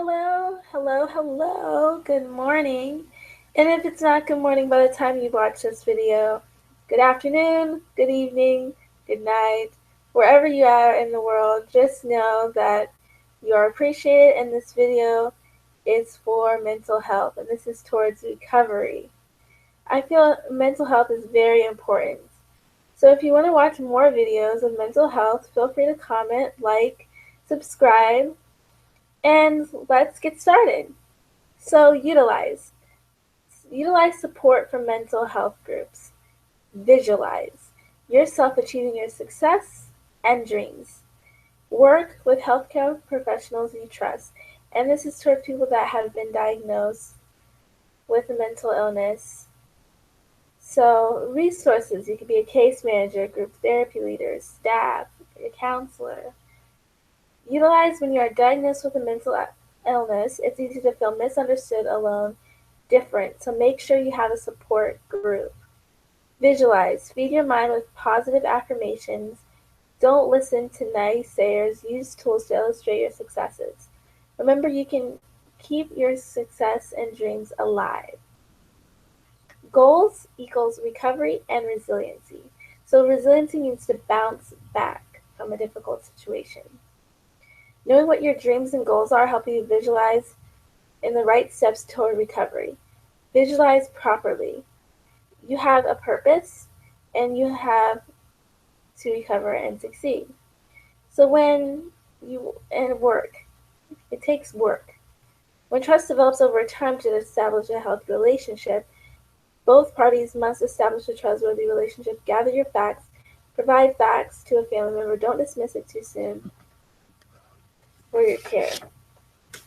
Hello, hello, hello, good morning. And if it's not good morning by the time you watch this video, good afternoon, good evening, good night, wherever you are in the world, just know that you are appreciated and this video is for mental health and this is towards recovery. I feel mental health is very important. So if you want to watch more videos of mental health, feel free to comment, like, subscribe, and let's get started. So utilize support from mental health groups. Visualize yourself achieving your success and dreams. Work with healthcare professionals you trust. And this is towards people that have been diagnosed with a mental illness. So resources, you could be a case manager, group therapy leader, staff, a counselor. Utilize when you are diagnosed with a mental illness. It's easy to feel misunderstood, alone, different, so make sure you have a support group. Visualize. Feed your mind with positive affirmations. Don't listen to naysayers. Use tools to illustrate your successes. Remember, you can keep your success and dreams alive. Goals equals recovery and resiliency. So resiliency means to bounce back from a difficult situation. Knowing what your dreams and goals are help you visualize in the right steps toward recovery. Visualize properly. You have a purpose and you have to recover and succeed. So when you and work, it takes work. When trust develops over time to establish a healthy relationship, both parties must establish a trustworthy relationship. Gather your facts, provide facts to a family member. Don't dismiss it too soon for your care. So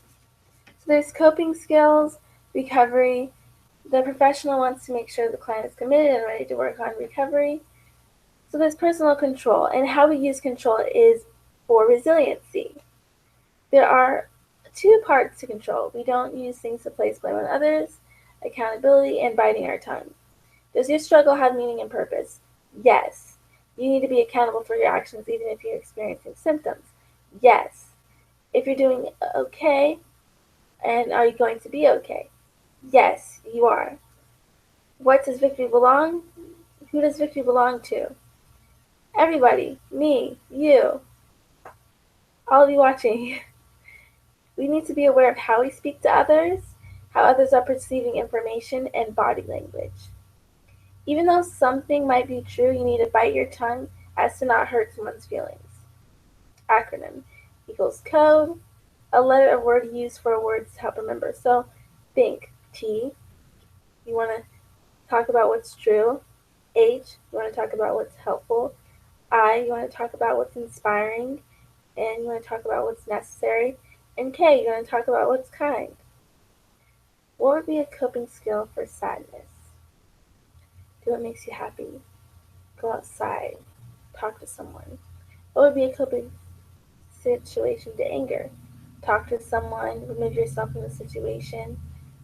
there's coping skills, recovery. The professional wants to make sure the client is committed and ready to work on recovery. So there's personal control, and how we use control is for resiliency. There are two parts to control. We don't use things to place blame on others, accountability, and biting our tongue. Does your struggle have meaning and purpose? Yes. You need to be accountable for your actions even if you're experiencing symptoms. Yes. If you're doing okay, and are you going to be okay? Yes, you are. What does victory belong? Who does victory belong to? Everybody. Me. You. All of you watching. We need to be aware of how we speak to others, how others are perceiving information, and body language. Even though something might be true, you need to bite your tongue as to not hurt someone's feelings. Acronym equals code, a letter or word used for words to help remember. So think T, you want to talk about what's true. H, you want to talk about what's helpful. I, you want to talk about what's inspiring. N, you want to talk about what's necessary. And K, you want to talk about what's kind. What would be a coping skill for sadness? Do what makes you happy. Go outside. Talk to someone. What would be a coping situation to anger? Talk to someone. Remove yourself from the situation.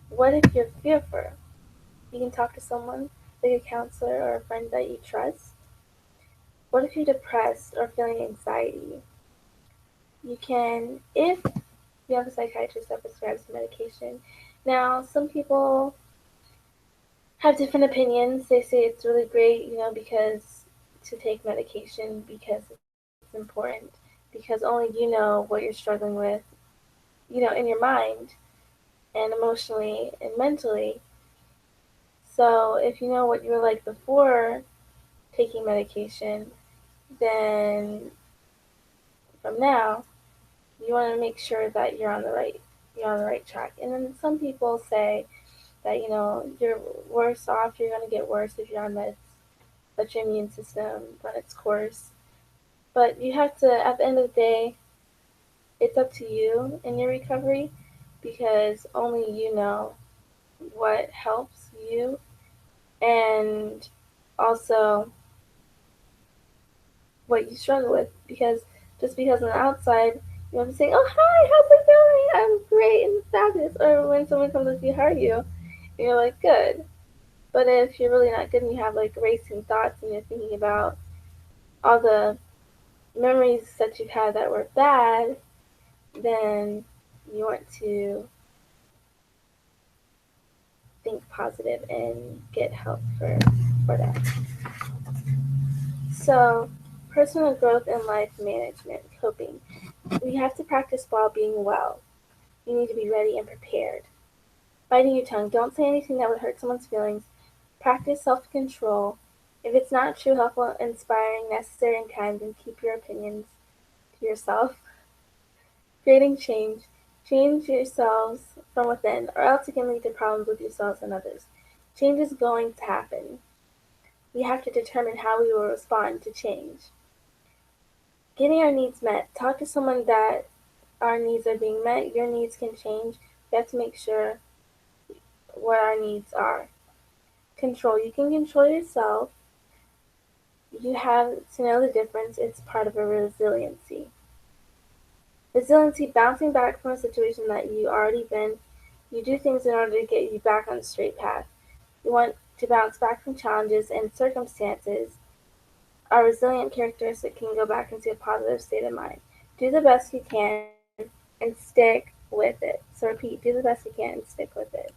What if you're fearful? You can talk to someone, like a counselor or a friend that you trust. What if you're depressed or feeling anxiety? You can, if you have a psychiatrist that prescribes medication. Now, some people have different opinions. They say it's really great, because to take medication because it's important, because only you know what you're struggling with, in your mind and emotionally and mentally. So if you know what you were like before taking medication, then from now you want to make sure that you're on the right track. And then some people say that you're worse off. You're going to get worse if you're on meds. Let your immune system run its course. But you have to, at the end of the day, it's up to you in your recovery because only you know what helps you, and also what you struggle with. Because just because on the outside you want to say, "Oh hi, how's it going? I'm great and fabulous," or when someone comes up to you, "How are you?" and you're like, "Good." But if you're really not good and you have like racing thoughts and you're thinking about all the memories that you've had that were bad, then you want to think positive and get help for that. So, personal growth and life management, coping. We have to practice while being well. You need to be ready and prepared. Biting your tongue. Don't say anything that would hurt someone's feelings. Practice self control. If it's not true, helpful, inspiring, necessary, and kind, then keep your opinions to yourself. Creating change. Change yourselves from within, or else it can lead to problems with yourselves and others. Change is going to happen. We have to determine how we will respond to change. Getting our needs met. Talk to someone that our needs are being met. Your needs can change. We have to make sure what our needs are. Control. You can control yourself. You have to know the difference. It's part of a resiliency. Resiliency, bouncing back from a situation that you already been. You do things in order to get you back on the straight path. You want to bounce back from challenges and circumstances. Our resilient characteristic can go back into a positive state of mind. Do the best you can and stick with it. So repeat, do the best you can and stick with it.